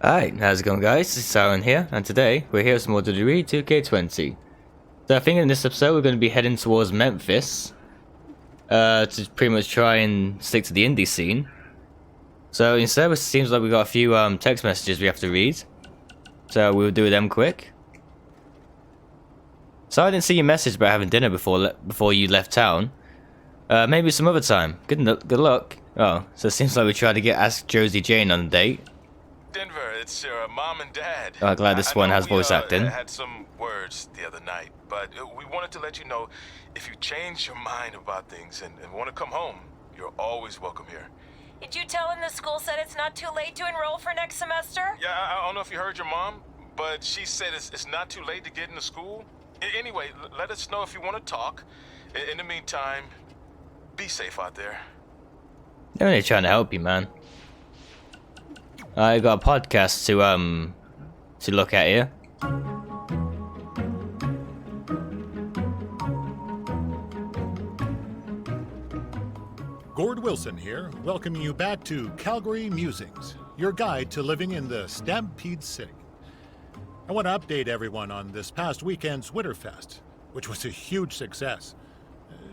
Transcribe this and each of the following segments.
Alright, how's it going guys? It's Tyron here, and today we're here with some more WWE2K20. So I think in this episode we're going to be heading towards Memphis to pretty much try and stick to the indie scene. So instead it seems like we got a few text messages we have to read. So we'll do them quick. So I didn't see your message about having dinner before you left town. Maybe some other time. Good luck. Oh, so it seems like we tried to ask Josie Jane on a date. Denver, it's your mom and dad. Oh, glad this one has voice acting. I had some words the other night, but we wanted to let you know if you change your mind about things and want to come home, you're always welcome here. Did you tell him the school said it's not too late to enroll for next semester? Yeah, I don't know if you heard your mom, but she said it's not too late to get into school. Anyway, let us know if you want to talk. In the meantime, be safe out there. They're only trying to help you, man. I got a podcast to look at here. Gord Wilson here, welcoming you back to Calgary Musings, your guide to living in the Stampede City. I want to update everyone on this past weekend's Winterfest, which was a huge success.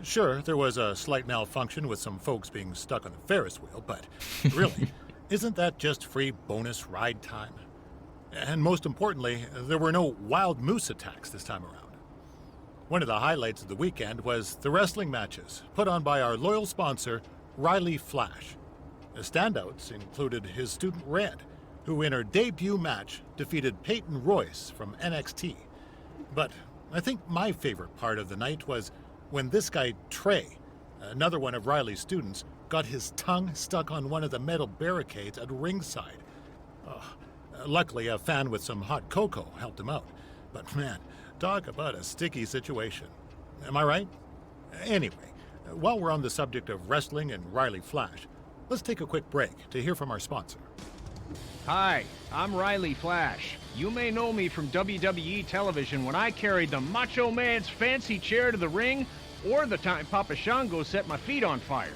Sure, there was a slight malfunction with some folks being stuck on the Ferris wheel, but really, isn't that just free bonus ride time? And most importantly, there were no wild moose attacks this time around. One of the highlights of the weekend was the wrestling matches put on by our loyal sponsor, Riley Flash. The standouts included his student Red, who in her debut match defeated Peyton Royce from NXT. But I think my favorite part of the night was when this guy Trey, another one of Riley's students, got his tongue stuck on one of the metal barricades at ringside. Luckily, a fan with some hot cocoa helped him out. But man, talk about a sticky situation. Am I right? Anyway, while we're on the subject of wrestling and Riley Flash, let's take a quick break to hear from our sponsor. Hi, I'm Riley Flash. You may know me from WWE television when I carried the Macho Man's fancy chair to the ring, or the time Papa Shango set my feet on fire.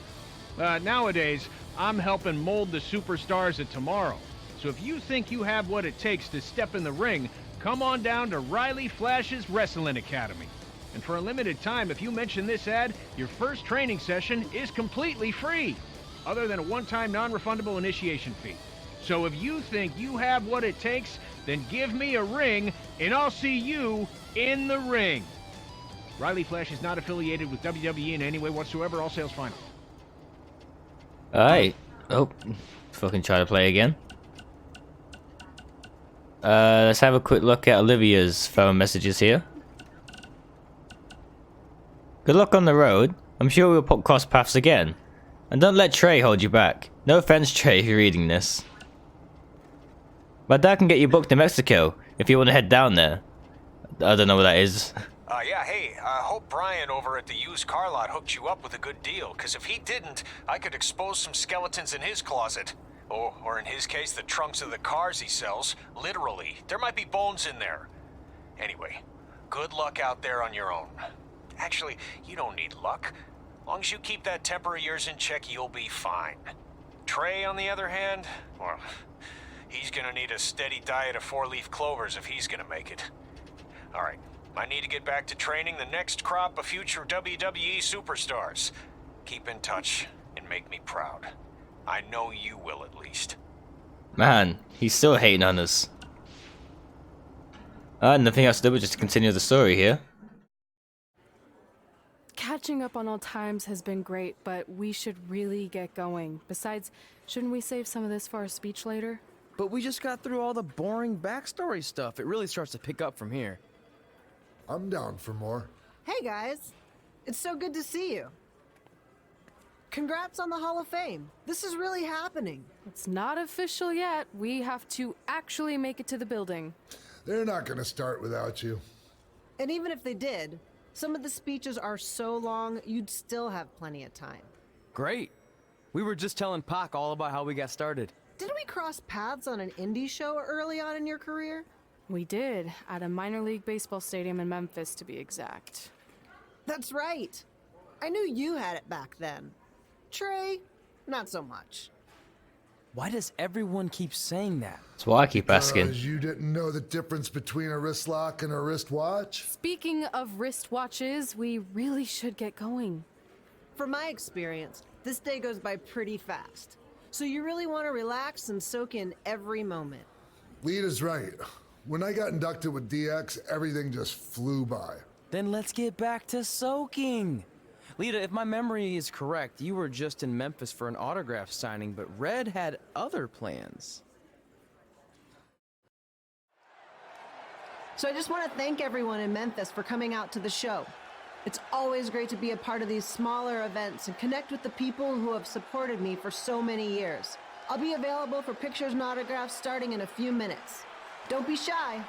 Nowadays, I'm helping mold the superstars of tomorrow. So if you think you have what it takes to step in the ring, come on down to Riley Flash's Wrestling Academy. And for a limited time, if you mention this ad, your first training session is completely free, other than a one-time non-refundable initiation fee. So if you think you have what it takes, then give me a ring, and I'll see you in the ring. Riley Flash is not affiliated with WWE in any way whatsoever. All sales final. Alright. Oh, fucking try to play again. Let's have a quick look at Olivia's phone messages here. Good luck on the road. I'm sure we'll cross paths again. And don't let Trey hold you back. No offense, Trey, if you're reading this. My dad can get you booked in Mexico if you want to head down there. I don't know what that is. Yeah, hey, I hope Brian over at the used car lot hooked you up with a good deal, because if he didn't, I could expose some skeletons in his closet. Or in his case, the trunks of the cars he sells. Literally, there might be bones in there. Anyway, good luck out there on your own. Actually, you don't need luck. Long as you keep that temper of yours in check, you'll be fine. Trey, on the other hand, well, he's gonna need a steady diet of 4-leaf clovers if he's gonna make it. Alright, I need to get back to training the next crop of future WWE superstars. Keep in touch and make me proud. I know you will, at least. Man, he's still hating on us. Nothing else to do but just to continue the story here. Catching up on old times has been great, but we should really get going. Besides, shouldn't we save some of this for our speech later? But we just got through all the boring backstory stuff. It really starts to pick up from here. I'm down for more. Hey guys, it's so good to see you. Congrats on the Hall of Fame. This is really happening. It's not official yet. We have to actually make it to the building. They're not gonna start without you. And even if they did, some of the speeches are so long, you'd still have plenty of time. Great. We were just telling Pac all about how we got started. Didn't we cross paths on an indie show early on in your career? We did, at a minor league baseball stadium in Memphis, to be exact. That's right. I knew you had it back then. Trey, not so much. Why does everyone keep saying that? That's what I keep asking. Because you didn't know the difference between a wrist lock and a wristwatch? Speaking of wristwatches, we really should get going. From my experience, this day goes by pretty fast. So you really want to relax and soak in every moment. Lita's right. When I got inducted with DX, everything just flew by. Then let's get back to soaking. Lita, if my memory is correct, you were just in Memphis for an autograph signing, but Red had other plans. So I just want to thank everyone in Memphis for coming out to the show. It's always great to be a part of these smaller events and connect with the people who have supported me for so many years. I'll be available for pictures and autographs starting in a few minutes. Don't be shy.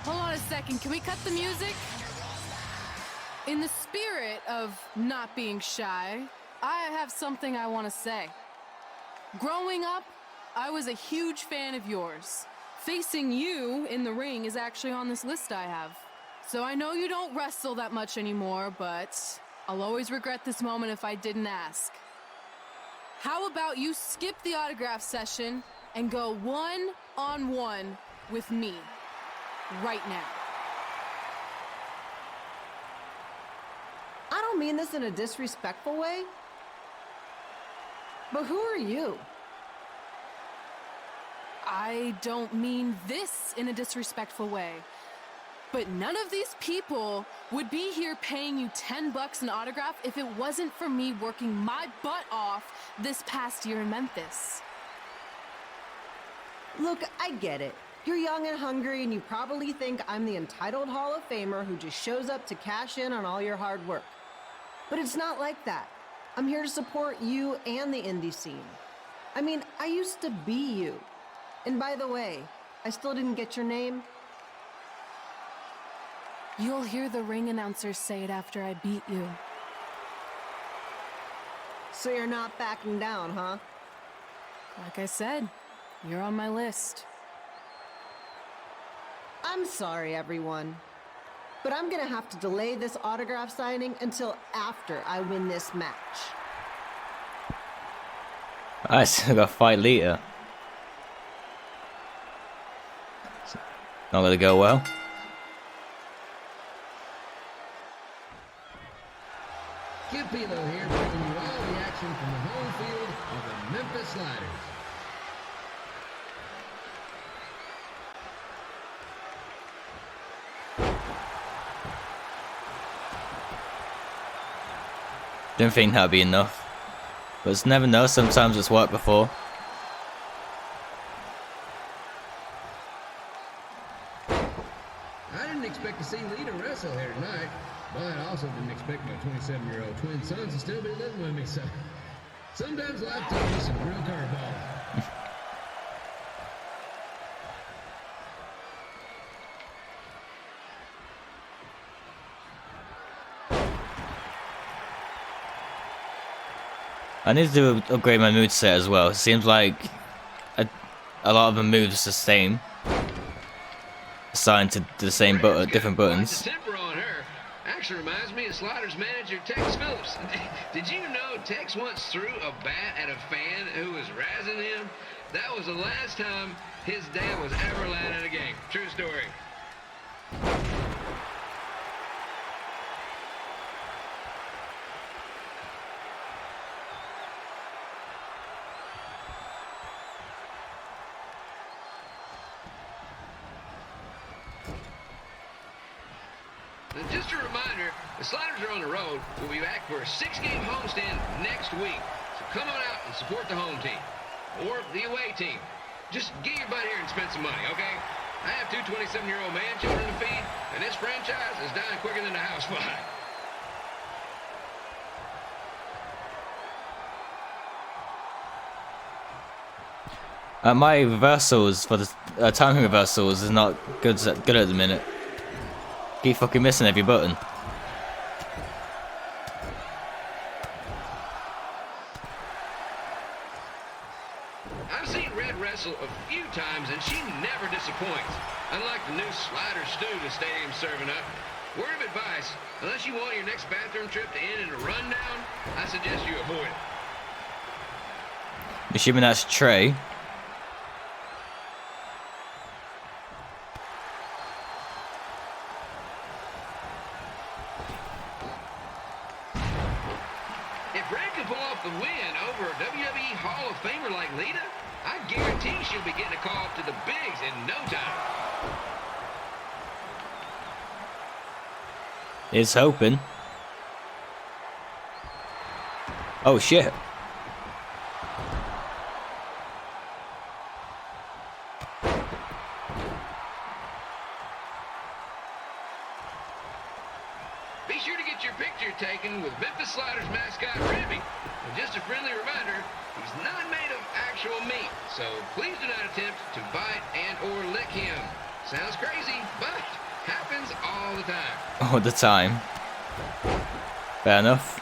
Hold on a second, can we cut the music? In the spirit of not being shy, I have something I want to say. Growing up, I was a huge fan of yours. Facing you in the ring is actually on this list I have. So I know you don't wrestle that much anymore, but I'll always regret this moment if I didn't ask. How about you skip the autograph session and go one-on-one with me right now? I don't mean this in a disrespectful way, but who are you? I don't mean this in a disrespectful way, but none of these people would be here paying you $10 an autograph if it wasn't for me working my butt off this past year in Memphis. Look, I get it. You're young and hungry, and you probably think I'm the entitled Hall of Famer who just shows up to cash in on all your hard work. But it's not like that. I'm here to support you and the indie scene. I mean, I used to be you. And by the way, I still didn't get your name. You'll hear the ring announcer say it after I beat you. So you're not backing down, huh? Like I said, you're on my list. I'm sorry, everyone. But I'm gonna have to delay this autograph signing until after I win this match. I still got to fight Lita. Not gonna go well. Skip Pilo here, bringing you all the action from the home field of the Memphis Sliders. Didn't think that'd be enough. But it's never know, sometimes it's worked before. I didn't expect to see Lita wrestle here tonight, but I also didn't expect my 27-year-old twin sons to still be living with me, so sometimes life throws me some real curveballs. I need to upgrade my mood set as well. It seems like a lot of the moves the same, assigned to the same button, different buttons. The temper on her actually reminds me of Sliders manager Tex Phillips. Did you know Tex once threw a bat at a fan who was razzing him? That was the last time his dad was ever allowed at a game. True story. And just a reminder, the Sliders are on the road. We'll be back for a 6-game homestand next week. So come on out and support the home team. Or the away team. Just get your butt here and spend some money, okay? I have 2 27-year-old man children to feed, and this franchise is dying quicker than the house fire. My reversals for the timing reversals is not good at the minute. Keep fucking missing every button. I've seen Red wrestle a few times, and she never lots of points. Unlike the new slider stew the stadium's serving up, word of advice, unless you want your next bathroom trip to end in a rundown, I suggest you avoid it. Assuming that's Trey. If Red can pull off the win over a WWE Hall of Famer like Lita, I guarantee she'll be getting a call up to the bigs in no time. Is hoping. Oh shit. Be sure to get your picture taken with Memphis Sliders mascot Remy. And just a friendly reminder, he's not made of actual meat, so please do not attempt to bite and or lick him. Sounds crazy, but happens all the time. All the time. Fair enough.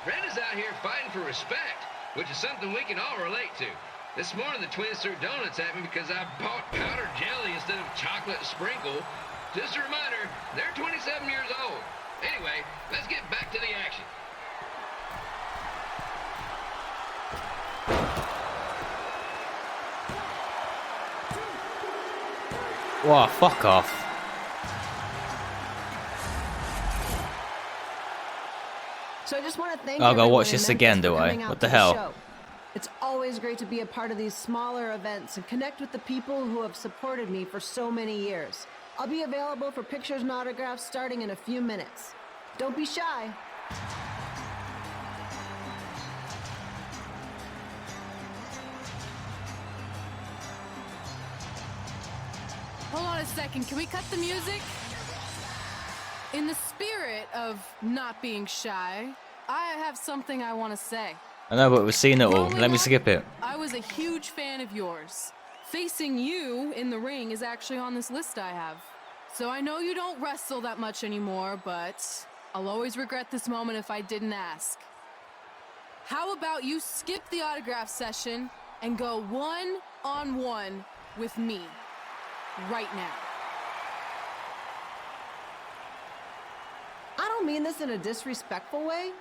Red is out here fighting for respect, which is something we can all relate to. This morning the twins threw donuts at me because I bought powdered jelly instead of chocolate sprinkle. Just a reminder, they're 27 years old. Anyway, let's get back to the action. Wow, fuck off. So I just want to thank I'll go everyone watch in this Memphis again, for do I? coming out What to the hell? show. It's always great to be a part of these smaller events and connect with the people who have supported me for so many years. I'll be available for pictures and autographs starting in a few minutes. Don't be shy. Hold on a second. Can we cut the music? In the spirit of not being shy, I have something I want to say. I know, but we've seen it all. Let me skip it. I was a huge fan of yours. Facing you in the ring is actually on this list I have. So I know you don't wrestle that much anymore, but I'll always regret this moment if I didn't ask. How about you skip the autograph session and go one-on-one with me right now? I don't mean this in a disrespectful way,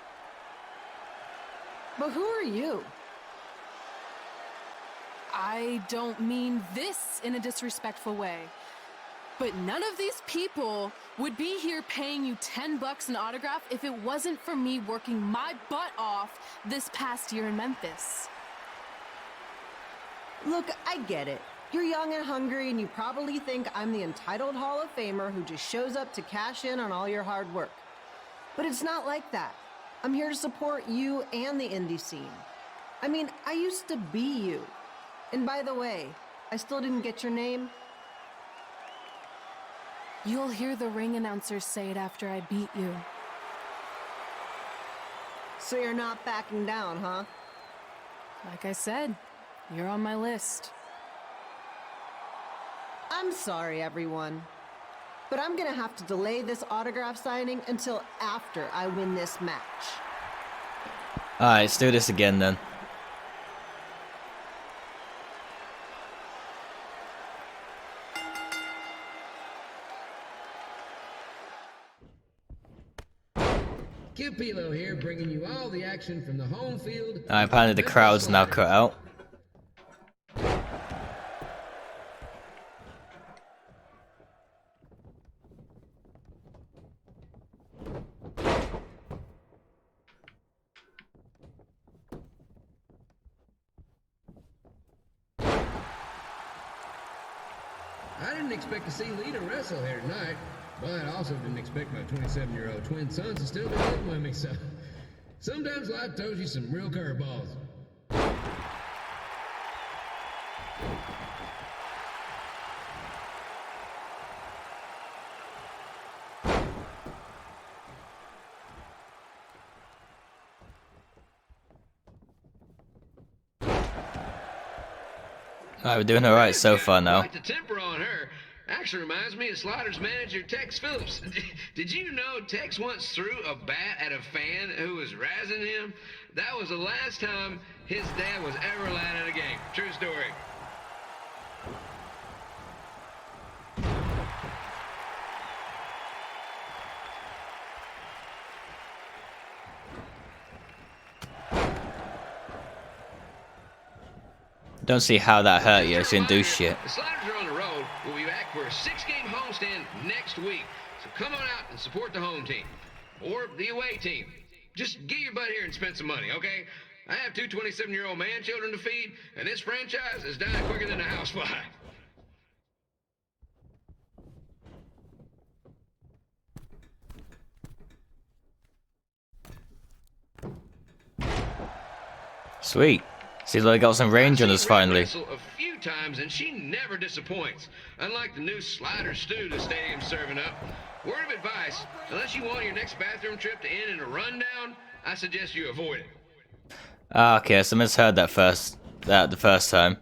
but who are you? I don't mean this in a disrespectful way, but none of these people would be here paying you $10 an autograph if it wasn't for me working my butt off this past year in Memphis. Look, I get it. You're young and hungry, and you probably think I'm the entitled Hall of Famer who just shows up to cash in on all your hard work. But it's not like that. I'm here to support you and the indie scene. I mean, I used to be you. And by the way, I still didn't get your name. You'll hear the ring announcers say it after I beat you. So you're not backing down, huh? Like I said, you're on my list. I'm sorry, everyone. But I'm gonna have to delay this autograph signing until after I win this match. Alright, let's do this again then. Kid Pilo here, bringing you all the action from the home field. Apparently the crowd's now cut out. I didn't expect to see Lita wrestle here tonight, but I also didn't expect my 27-year-old twin sons to still be living with me, so sometimes life throws you some real curveballs. Alright, we're doing alright so far now. Quite the temper on her. Actually reminds me of Slaughter's manager, Tex Phillips. Did you know Tex once threw a bat at a fan who was razzing him? That was the last time his dad was ever allowed at a game. True story. Don't see how that hurt you. It didn't do shit. The Sliders are on the road. We'll be back for a 6-game homestand next week. So come on out and support the home team. Or the away team. Just get your butt here and spend some money, okay? I have 2 27-year-old man children to feed, and this franchise is dying quicker than a housefly. Sweet. Seems like I got some range on us finally. A few times and she never disappoints. Unlike the new slider stew the stadium's serving up. Word of advice, unless you want your next bathroom trip to end in a rundown, I suggest you avoid it. Ah, okay, so I misheard that the first time.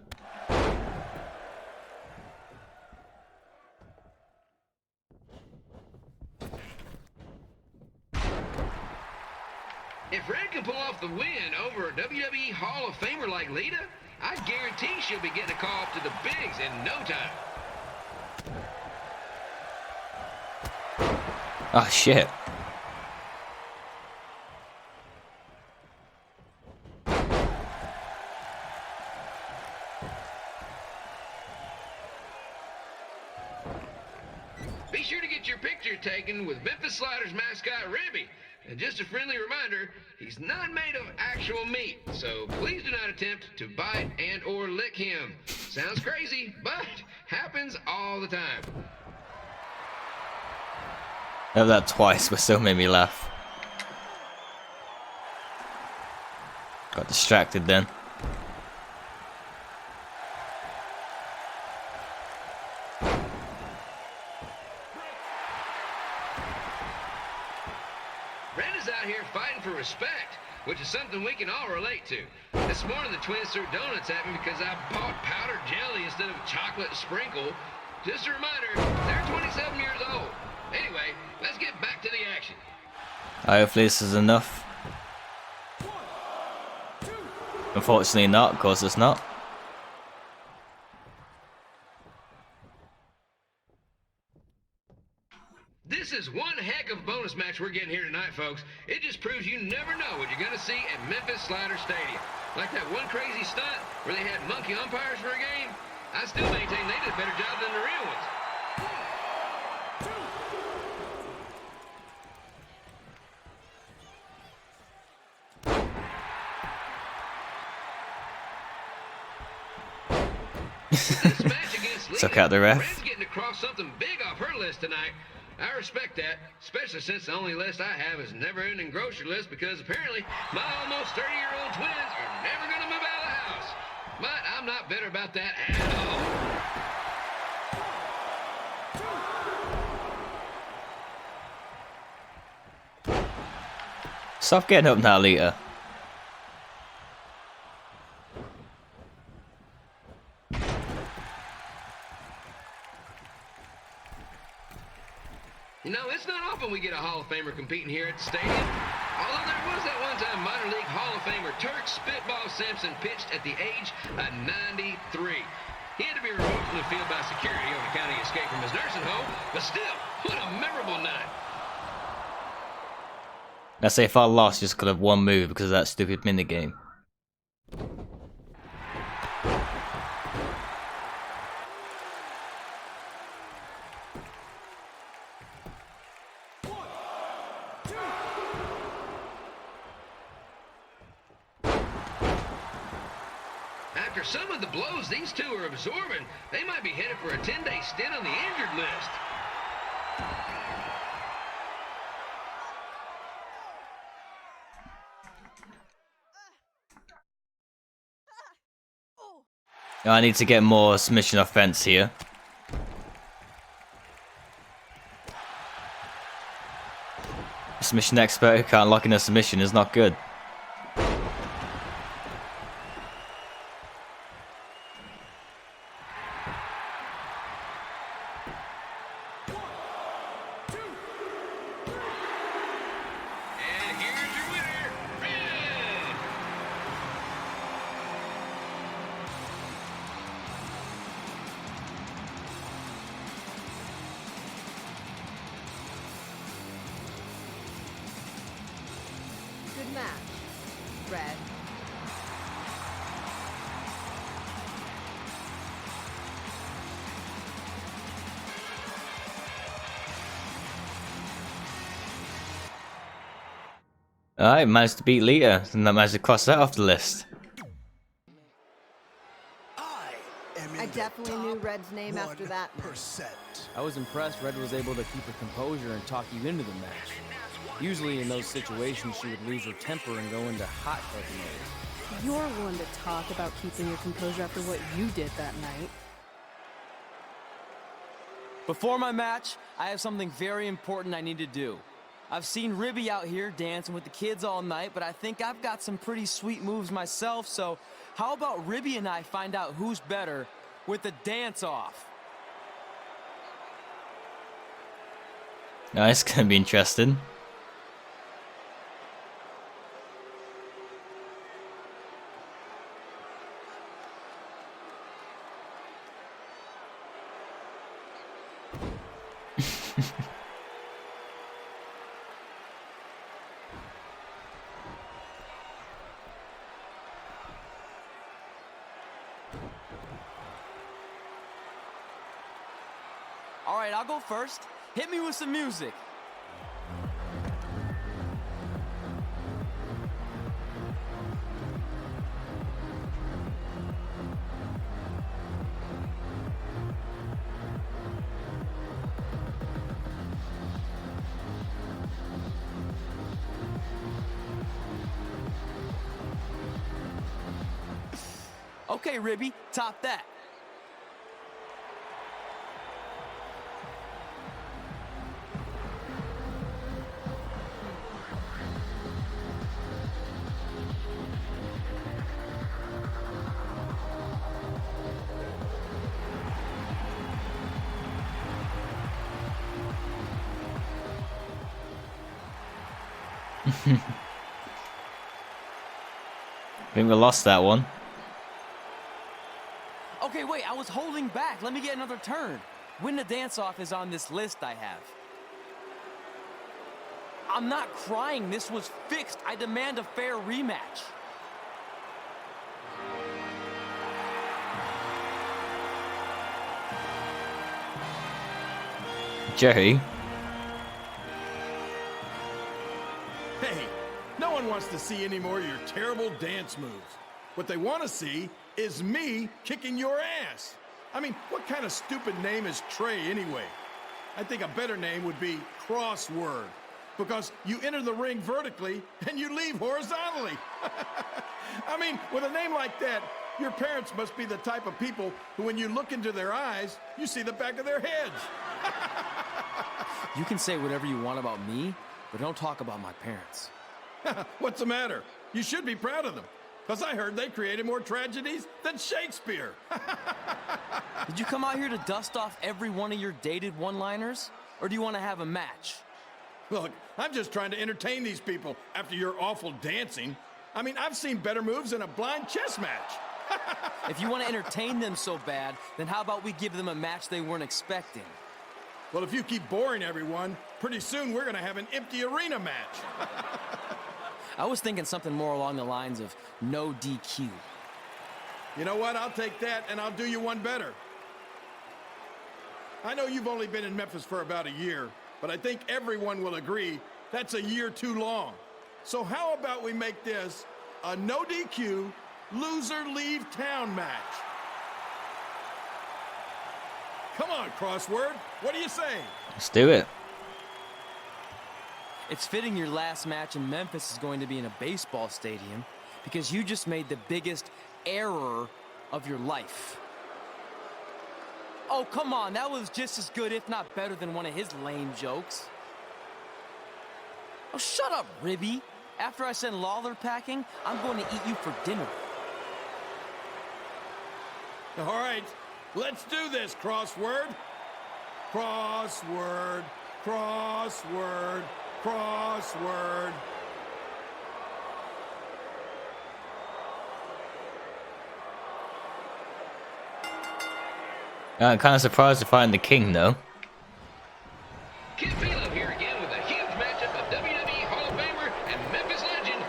If Red can pull off the win over a WWE Hall of Famer like Lita, I guarantee she'll be getting a call up to the bigs in no time. Oh shit. Be sure to get your picture taken with Memphis Sliders mascot Ribby. And just a friendly reminder, he's not made of actual meat, so please do not attempt to bite and or lick him. Sounds crazy, but happens all the time. Heard that twice, but still made me laugh. Got distracted then. Red is out here fighting for respect, which is something we can all relate to. This morning the twins threw donuts at me because I bought powdered jelly instead of chocolate sprinkle. Just a reminder, they're 27 years old. Anyway, let's get back to the action. Hopefully this is enough. Unfortunately not, of course it's not. This is one heck of a bonus match we're getting here tonight, folks. It just proves you never know what you're going to see at Memphis Slider Stadium. Like that one crazy stunt where they had monkey umpires for a game. I still maintain they did a better job than the real ones. This match against Lita, Took out the ref. Red's getting to cross something big off her list tonight. I respect that, especially since the only list I have is never-ending grocery list because apparently my almost 30-year-old twins are never going to move out of the house. But I'm not bitter about that at all. Stop getting up now, Lita. You know, it's not often we get a Hall of Famer competing here at the stadium. Although there was that one time minor league Hall of Famer Turk Spitball Simpson pitched at the age of 93. He had to be removed from the field by security on account of escape from his nursing home, but still, what a memorable night. Let's say if I lost just could have one move because of that stupid minigame. After some of the blows these two are absorbing, they might be headed for a 10-day stint on the injured list. I need to get more submission offense here. Submission expert who can't lock in a submission is not good. match, Red. Alright, managed to beat Lita, and I managed to cross that off the list. I definitely knew Red's name after that match. I was impressed Red was able to keep her composure and talk you into the match. Usually in those situations she would lose her temper and go into hot head mode. You're one to talk about keeping your composure after what you did that night. Before my match, I have something very important I need to do. I've seen Ribby out here dancing with the kids all night, but I think I've got some pretty sweet moves myself, so how about Ribby and I find out who's better with the dance-off? Now it's gonna be interesting. All right, I'll go first. Hit me with some music. Okay, Ribby, top that. I think we lost that one. Okay, wait, I was holding back. Let me get another turn. Win the dance-off is on this list I have. I'm not crying. This was fixed. I demand a fair rematch. Jerry. Hey, no one wants to see any more of your terrible dance moves. What they want to see is me kicking your ass. I mean, what kind of stupid name is Trey anyway? I think a better name would be Crossword, because you enter the ring vertically and you leave horizontally. I mean, with a name like that, your parents must be the type of people who, when you look into their eyes, you see the back of their heads. You can say whatever you want about me, but don't talk about my parents. What's the matter? You should be proud of them, because I heard they created more tragedies than Shakespeare. Did you come out here to dust off every one of your dated one-liners? Or do you want to have a match? Look, I'm just trying to entertain these people after your awful dancing. I mean, I've seen better moves than a blind chess match. If you want to entertain them so bad, then how about we give them a match they weren't expecting? Well, if you keep boring everyone, pretty soon we're going to have an empty arena match. I was thinking something more along the lines of no DQ. You know what? I'll take that, and I'll do you one better. I know you've only been in Memphis for about a year, but I think everyone will agree that's a year too long. So how about we make this a no DQ, loser leave town match? Come on, Crossword. What do you say? Let's do it. It's fitting your last match in Memphis is going to be in a baseball stadium because you just made the biggest error of your life. Oh, come on. That was just as good, if not better, than one of his lame jokes. Oh, shut up, Ribby. After I send Lawler packing, I'm going to eat you for dinner. All right, let's do this, Crossword. Crossword, crossword, crossword. I'm kind of surprised to find the king, though. Kid Philo here again with a huge matchup of WWE Hall of Famer and Memphis legend,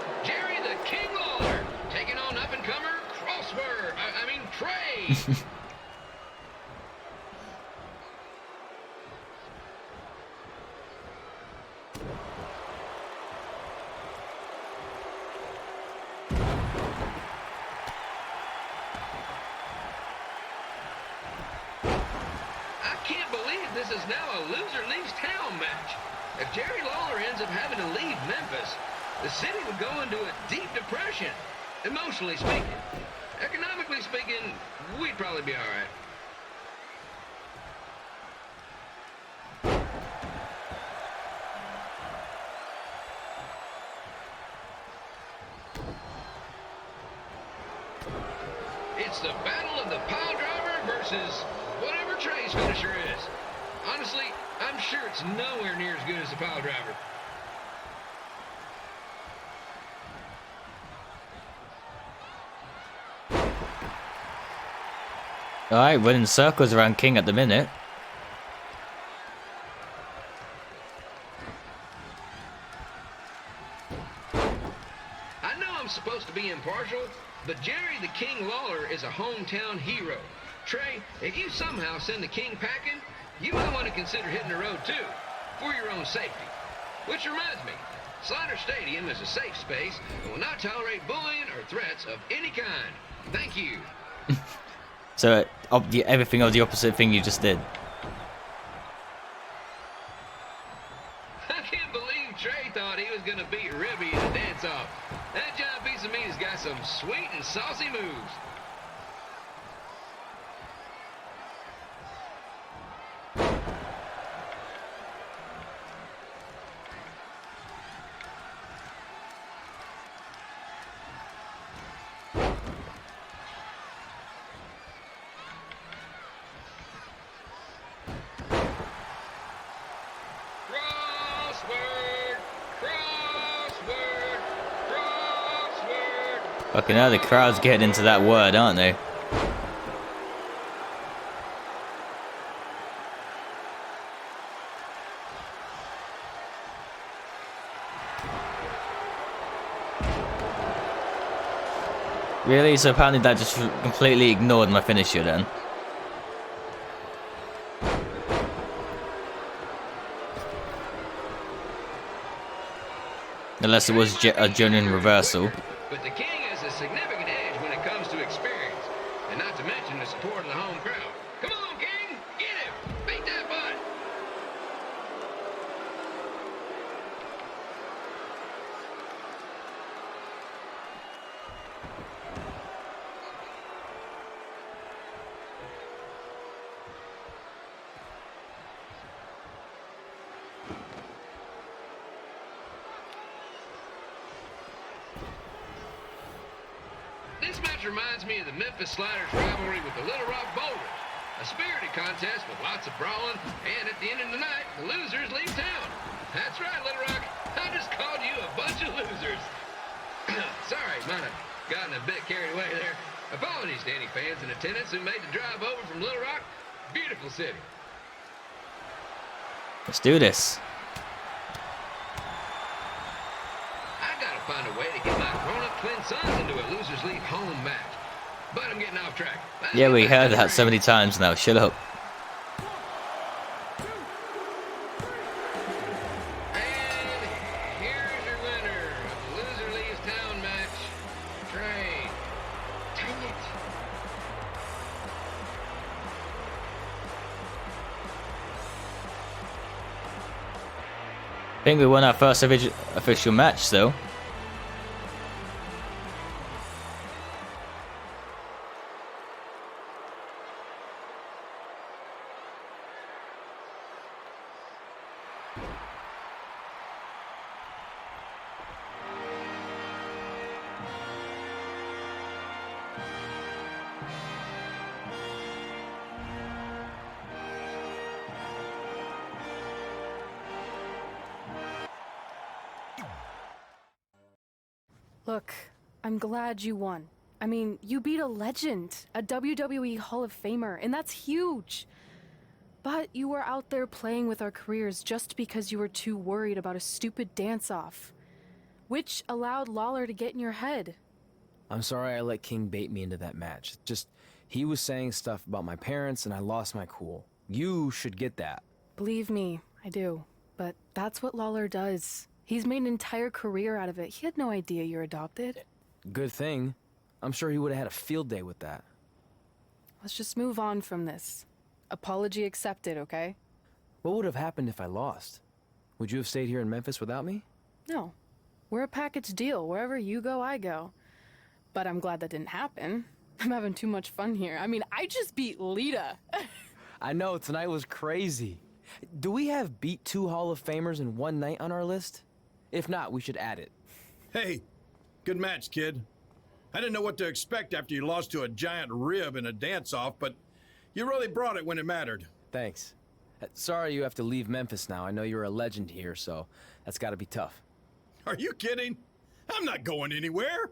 this is now a loser leaves town match. If Jerry Lawler ends up having to leave Memphis, the city would go into a deep depression, emotionally speaking. Economically speaking, we'd probably be all right. It's the battle of the pile driver versus whatever Trey's finisher is. Honestly, I'm sure it's nowhere near as good as the pile driver. Alright, running circles around King at the minute. I know I'm supposed to be impartial, but Jerry the King Lawler is a hometown hero. Trey, if you somehow send the King packing, you might want to consider hitting the road too, for your own safety. Which reminds me, Slaughter Stadium is a safe space and will not tolerate bullying or threats of any kind. Thank you. So, everything of the opposite thing you just did. I can't believe Trey thought he was going to beat Ribby in a dance-off. That giant piece of meat has got some sweet and saucy moves. Okay, now the crowd's getting into that word, aren't they? Really? So apparently that just completely ignored my finisher then. Unless it was a genuine reversal. But the King has a significant edge when it comes to experience, and not to mention the support of the home crowd. Come on, King! Get him! Beat that butt! This match reminds me of the Memphis Sliders rivalry with the Little Rock Boulders. A spirited contest with lots of brawling, and at the end of the night, the losers leave town. That's right, Little Rock. I just called you a bunch of losers. Sorry, might have gotten a bit carried away there. Apologies to any fans in attendance who made the drive over from Little Rock. Beautiful city. Let's do this. Find a way to get my grown-up twin sons into a losers leave home match. But I'm getting off track. Yeah, we heard that so many times now. Shut up. And here's your winner of the loser leaves town match, Trey. Dang it. I think we won our first official match though. Look, I'm glad you won. I mean, you beat a legend, a WWE Hall of Famer, and that's huge. But you were out there playing with our careers just because you were too worried about a stupid dance-off, which allowed Lawler to get in your head. I'm sorry I let King bait me into that match. Just, he was saying stuff about my parents and I lost my cool. You should get that. Believe me, I do. But that's what Lawler does. He's made an entire career out of it. He had no idea you're adopted. Good thing. I'm sure he would have had a field day with that. Let's just move on from this. Apology accepted, okay? What would have happened if I lost? Would you have stayed here in Memphis without me? No. We're a package deal. Wherever you go, I go. But I'm glad that didn't happen. I'm having too much fun here. I mean, I just beat Lita. I know, tonight was crazy. Do we have beat 2 Hall of Famers in one night on our list? If not, we should add it. Hey, good match, kid. I didn't know what to expect after you lost to a giant rib in a dance-off, but you really brought it when it mattered. Thanks. Sorry you have to leave Memphis now. I know you're a legend here, so that's gotta be tough. Are you kidding? I'm not going anywhere.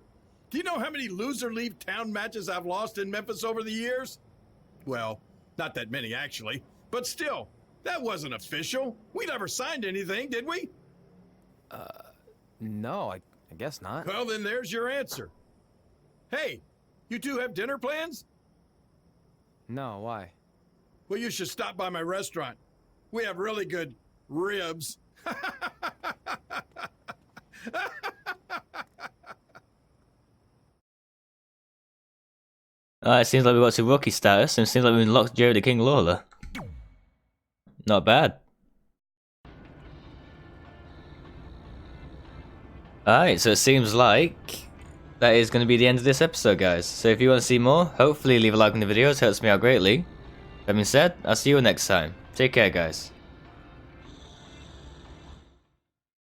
Do you know how many loser leave town matches I've lost in Memphis over the years? Well, not that many actually, but still, that wasn't official. We never signed anything, did we? No, I guess not. Well, then there's your answer. Hey, you two have dinner plans? No, why? Well, you should stop by my restaurant. We have really good ribs. It seems like we got to rookie status, and it seems like we unlocked Jerry the King Lawler. Not bad. Alright, so it seems like that is going to be the end of this episode, guys. So if you want to see more, hopefully leave a like on the videos, helps me out greatly. That being said, I'll see you next time. Take care, guys.